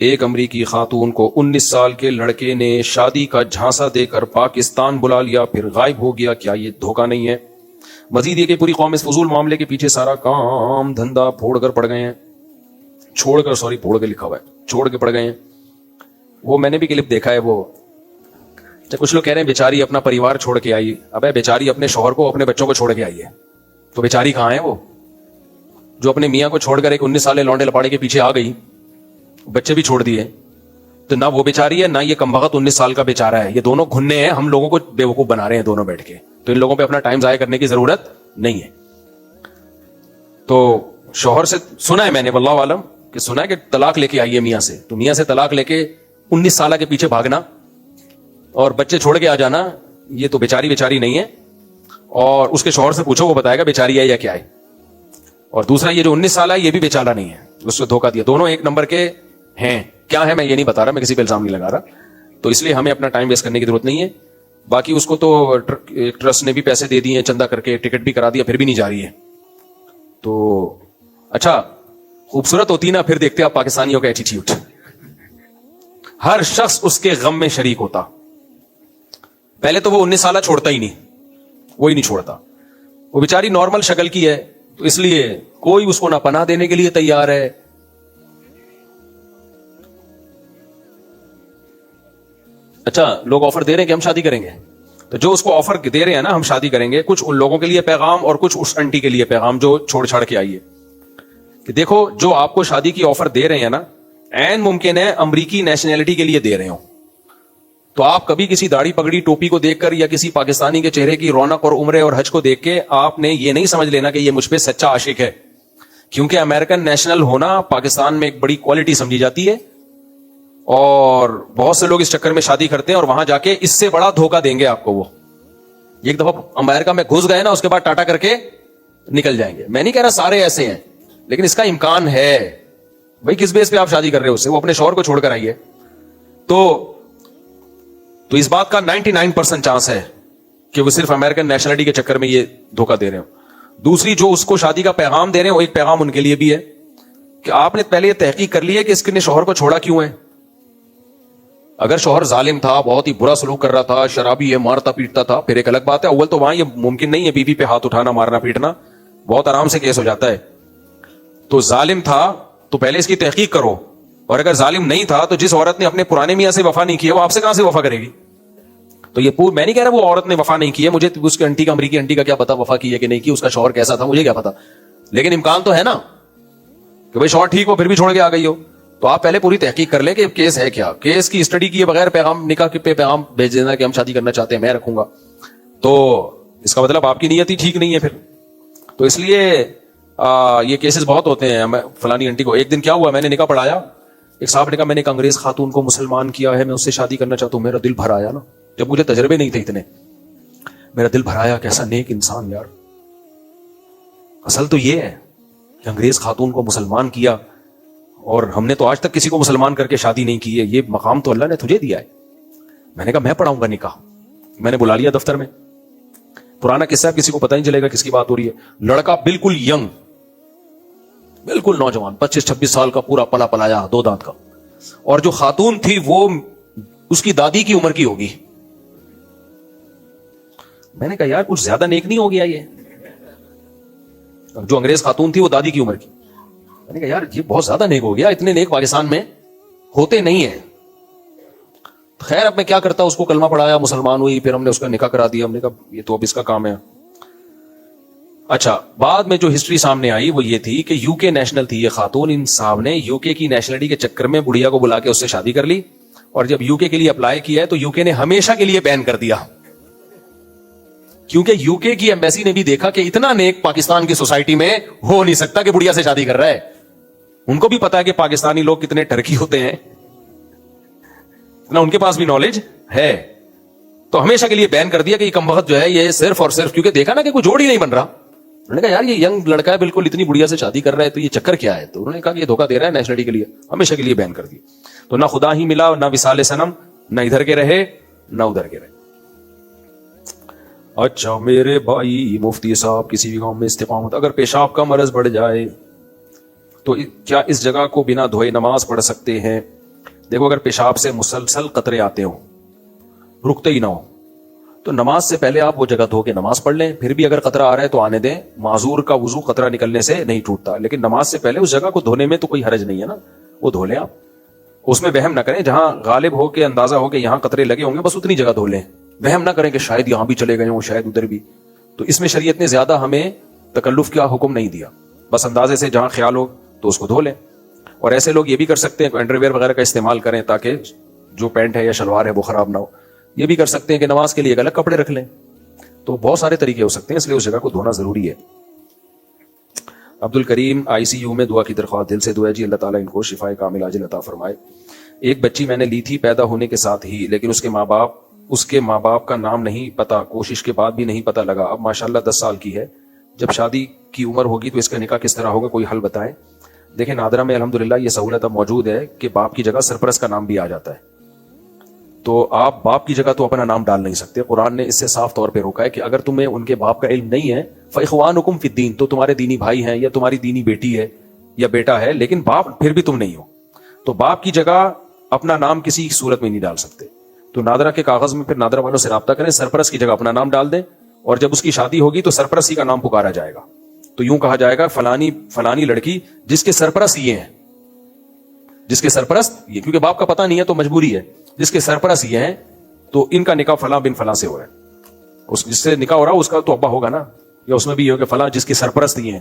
ایک امریکی خاتون کو 19 سال کے لڑکے نے شادی کا جھانسا دے کر پاکستان بلا لیا پھر غائب ہو گیا. کیا یہ دھوکہ نہیں ہے؟ مزید یہ کہ پوری قوم اس فضول معاملے کے پیچھے سارا کام دھندا پھوڑ کر پڑ گئے ہیں. پھوڑ کے لکھا ہوا ہے, چھوڑ کے پڑ گئے ہیں. وہ میں نے بھی کلپ دیکھا ہے. وہ کچھ لوگ کہہ رہے ہیں بیچاری اپنا پریوار چھوڑ کے آئی. ابے بیچاری اپنے شوہر کو اپنے بچوں کو چھوڑ کے آئی ہے, تو بیچاری کہاں ہے وہ جو اپنے میاں کو چھوڑ کر ایک 19 سالے لونڈے لپاڑے کے پیچھے آ گئی, بچے بھی چھوڑ دیے؟ تو نہ وہ بیچاری ہے نہ یہ کمبخت 19 سال کا بیچارہ ہے. یہ دونوں گھننے ہیں, ہم لوگوں کو بیوقوف بنا رہے ہیں دونوں بیٹھ کے. تو ان لوگوں پہ اپنا ٹائم ضائع کرنے کی ضرورت نہیں ہے. تو شوہر سے سنا ہے میں نے واللہ عالم کہ سنا ہے کہ طلاق لے کے آئی ہے میاں سے. تو میاں سے طلاق لے کے 19 سالہ کے پیچھے بھاگنا اور بچے چھوڑ کے آ جانا, یہ تو بیچاری نہیں ہے. اور اس کے شوہر سے پوچھو, وہ بتائے گا بیچاری ہے یا کیا ہے. اور دوسرا یہ جو 19 سالہ ہے یہ بھی بیچارہ نہیں ہے, اس کو دھوکہ دیا. دونوں ایک نمبر کے ہیں. کیا ہے میں یہ نہیں بتا رہا, میں کسی پہ الزام نہیں لگا رہا. تو اس لیے ہمیں اپنا ٹائم ویسٹ کرنے کی ضرورت نہیں ہے. باقی اس کو تو ٹرسٹ نے بھی پیسے دے دیے, چندہ کر کے ٹکٹ بھی کرا دیا, پھر بھی نہیں جا رہی ہے. تو اچھا خوبصورت ہوتی نا, پھر دیکھتے آپ پاکستانیوں کا ایٹیٹیوڈ. ہر شخص اس کے غم میں شریک ہوتا. پہلے تو وہ 19 سالہ چھوڑتا ہی نہیں, وہی نہیں چھوڑتا. وہ بیچاری نارمل شکل کی ہے, تو اس لیے کوئی اس کو نہ پناہ دینے کے لیے تیار ہے. اچھا لوگ آفر دے رہے ہیں کہ ہم شادی کریں گے, تو جو اس کو آفر دے رہے ہیں نا ہم شادی کریں گے, کچھ ان لوگوں کے لیے پیغام اور کچھ اس انٹی کے لیے پیغام جو چھوڑ چھاڑ کے آئی ہے کہ دیکھو جو آپ کو شادی کی آفر دے رہے ہیں نا, عین ممکن ہے امریکی نیشنلٹی کے لیے دے رہے ہوں. تو آپ کبھی کسی داڑھی پگڑی ٹوپی کو دیکھ کر یا کسی پاکستانی کے چہرے کی رونق اور عمرے اور حج کو دیکھ کے آپ نے یہ نہیں سمجھ لینا کہ یہ مجھ پہ سچا عاشق ہے, کیونکہ امریکن نیشنل ہونا پاکستان میں ایک بڑی کوالٹی سمجھی جاتی ہے. اور بہت سے لوگ اس چکر میں شادی کرتے ہیں اور وہاں جا کے اس سے بڑا دھوکہ دیں گے آپ کو. وہ ایک دفعہ امریکہ میں گھس گئے نا, اس کے بعد ٹاٹا کر کے نکل جائیں گے. میں نہیں کہہ رہا سارے ایسے ہیں, لیکن اس کا امکان ہے. بھائی کس بیس پہ آپ شادی کر رہے ہو اس سے؟ وہ اپنے شوہر کو چھوڑ کر آئی ہے. تو اس بات کا 99% چانس ہے کہ وہ صرف امریکن نیشنلٹی کے چکر میں یہ دھوکہ دے رہے ہو. دوسری جو اس کو شادی کا پیغام دے رہے ہیں, وہ ایک پیغام ان کے لیے بھی ہے کہ آپ نے پہلے یہ تحقیق کر لی ہے کہ اس نے شوہر کو چھوڑا کیوں ہے. اگر شوہر ظالم تھا, بہت ہی برا سلوک کر رہا تھا, شرابی ہے, مارتا پیٹتا تھا, پھر ایک الگ بات ہے. اول تو وہاں یہ ممکن نہیں ہے بیوی پہ ہاتھ اٹھانا, مارنا پیٹنا, بہت آرام سے کیس ہو جاتا ہے. تو ظالم تھا تو پہلے اس کی تحقیق کرو. اور اگر ظالم نہیں تھا تو جس عورت نے اپنے پرانے میاں سے وفا نہیں کی وہ آپ سے کہاں سے وفا کرے گی؟ تو یہ میں نہیں کہہ رہا وہ عورت نے وفا نہیں کی ہے, مجھے اس کے انٹی کا, امریکی انٹی کا کیا پتا وفا کی ہے کہ نہیں کی, اس کا شوہر کیسا تھا مجھے کیا پتا. لیکن امکان تو ہے نا کہ بھائی شوہر ٹھیک ہو پھر بھی چھوڑ کے آ گئی ہو. تو آپ پہلے پوری تحقیق کر لیں کہ کیس ہے کیا. کیس کی اسٹڈی کیے بغیر پیغام نکاح پہ پیغام بھیج دینا کہ ہم شادی کرنا چاہتے ہیں, میں رکھوں گا, تو اس کا مطلب آپ کی نیت ہی ٹھیک نہیں ہے پھر. تو اس لیے یہ کیسز بہت ہوتے ہیں. فلانی انٹی کو ایک دن کیا ہوا, میں نے نکاح پڑھایا, ایک صاحب نے کہا میں نے ایک انگریز خاتون کو مسلمان کیا ہے, میں اس سے شادی کرنا چاہتا ہوں. میرا دل بھر آیا نا, جب مجھے تجربے نہیں تھے اتنے, میرا دل بھر آیا, کیسا نیک انسان یار. اصل تو یہ ہے کہ انگریز خاتون کو مسلمان کیا, اور ہم نے تو آج تک کسی کو مسلمان کر کے شادی نہیں کی ہے. یہ مقام تو اللہ نے تجھے دیا ہے. میں نے کہا میں پڑھاؤں گا نکاح. میں نے بلا لیا دفتر میں. پرانا قصہ ہے, کسی کو پتہ نہیں چلے گا کس کی بات ہو رہی ہے. لڑکا بالکل ینگ, بالکل نوجوان, 25-26 سال کا, پورا پلا پلایا, 2 دانت کا. اور جو خاتون تھی وہ اس کی دادی کی عمر کی ہوگی. میں نے کہا یار کچھ زیادہ نیک نہیں ہو گیا یہ؟ جو انگریز خاتون تھی وہ دادی کی عمر کی. میں نے کہا یار یہ بہت زیادہ نیک ہو گیا, اتنے نیک پاکستان میں ہوتے نہیں ہیں. خیر اب میں کیا کرتا, اس کو کلمہ پڑھایا, مسلمان ہوئی, پھر ہم نے اس کا نکاح کرا دیا. ہم نے کہا یہ تو اب اس کا کام ہے. اچھا بعد میں جو ہسٹری سامنے آئی وہ یہ تھی کہ یو کے نیشنل تھی یہ خاتون. ان صاحب نے یو کے کی نیشنلٹی کے چکر میں بڑھیا کو بلا کے اس سے شادی کر لی, اور جب یو کے لیے اپلائی کیا ہے تو یو کے نے ہمیشہ کے لیے بین کر دیا, کیونکہ یو کے کی ایمبیسی نے بھی دیکھا کہ اتنا نیک پاکستان کی سوسائٹی میں ہو نہیں سکتا کہ بڑھیا سے شادی کر رہا ہے. ان کو بھی پتا ہے کہ پاکستانی لوگ کتنے ٹرکی ہوتے ہیں نا, ان کے پاس بھی نالج ہے. تو ہمیشہ کے لیے بین کر دیا کہ یہ کمبخت جو ہے یہ صرف اور صرف, کیونکہ دیکھا نا کہ کوئی جوڑ ہی نہیں بن رہا. انہوں نے کہا یار یہ ینگ لڑکا ہے بالکل, اتنی بڑھیا سے شادی کر رہا ہے, تو یہ چکر کیا ہے؟ تو انہوں نے کہا کہ یہ دھوکہ دے رہا ہے نیشنلٹی کے لیے, ہمیشہ کے لیے بین کر دیا. تو نہ خدا ہی ملا, نہ وصال صنم, نہ ادھر کے رہے نہ ادھر کے رہے. اچھا میرے بھائی مفتی صاحب, کسی بھی گاؤں میں استقامت, اگر پیشاب کا مرض بڑھ جائے تو کیا اس جگہ کو بنا دھوئے نماز پڑھ سکتے ہیں؟ دیکھو اگر پیشاب سے مسلسل قطرے آتے ہوں, رکتے ہی نہ ہو, تو نماز سے پہلے آپ وہ جگہ دھو کے نماز پڑھ لیں. پھر بھی اگر قطرہ آ رہا ہے تو آنے دیں, معذور کا وضو قطرہ نکلنے سے نہیں ٹوٹتا, لیکن نماز سے پہلے اس جگہ کو دھونے میں تو کوئی حرج نہیں ہے نا, وہ دھو لیں آپ. اس میں وہم نہ کریں, جہاں غالب ہو کے اندازہ ہو کہ یہاں قطرے لگے ہوں گے بس اتنی جگہ دھو لیں. وہم نہ کریں کہ شاید یہاں بھی چلے گئے ہوں, شاید ادھر بھی. تو اس میں شریعت نے زیادہ ہمیں تکلف کا حکم نہیں دیا, بس اندازے سے جہاں خیال ہو تو اس کو دھو لیں. اور ایسے لوگ یہ بھی کر سکتے ہیں انڈر ویئر وغیرہ کا استعمال کریں تاکہ جو پینٹ ہے یا شلوار ہے وہ خراب نہ ہو. یہ بھی کر سکتے ہیں کہ نماز کے لیے ایک الگ کپڑے رکھ لیں. تو بہت سارے طریقے ہو سکتے ہیں, اس لیے اس جگہ کو دھونا ضروری ہے. عبد الکریم ICU میں دعا کی درخواست, دل سے دعا ہے جی اللہ تعالیٰ ان کو شفائے کامل عاجل عطا فرمائے. ایک بچی میں نے لی تھی پیدا ہونے کے ساتھ ہی, لیکن اس کے ماں باپ کا نام نہیں پتا, کوشش کے بعد بھی نہیں پتا لگا. اب ماشاءاللہ 10 سال کی ہے, جب شادی کی عمر ہوگی تو اس کا نکاح کس طرح ہوگا, کوئی حل بتائیں. دیکھیں نادرہ میں الحمدللہ یہ سہولت اب موجود ہے کہ باپ کی جگہ سرپرست کا نام بھی آ جاتا ہے. تو آپ باپ کی جگہ تو اپنا نام ڈال نہیں سکتے. قرآن نے اس سے صاف طور پہ روکا ہے کہ اگر تمہیں ان کے باپ کا علم نہیں ہے فَإِخْوَانُكُمْ فِي الدِّينِ, تو تمہارے دینی بھائی ہیں یا تمہاری دینی بیٹی ہے یا بیٹا ہے, لیکن باپ پھر بھی تم نہیں ہو. تو باپ کی جگہ اپنا نام کسی صورت میں نہیں ڈال سکتے. تو نادرہ کے کاغذ میں پھر نادرہ والوں سے رابطہ کریں, سرپرست کی جگہ اپنا نام ڈال دیں, اور جب اس کی شادی ہوگی تو سرپرست ہی کا نام پکارا جائے گا. تو یوں کہا جائے گا فلانی لڑکی جس کے سرپرست یہ ہیں, جس کے سرپرست یہ, کیونکہ باپ کا پتہ نہیں ہے تو مجبوری ہے, جس کے سرپرست یہ ہیں تو ان کا نکاح فلاں بن فلاں سے ہو رہا ہے. جس سے نکاح ہو رہا ہے اس کا تو ابا ہوگا نا, یا اس میں بھی یہ ہو کہ فلاں جس کے سرپرست یہ ہیں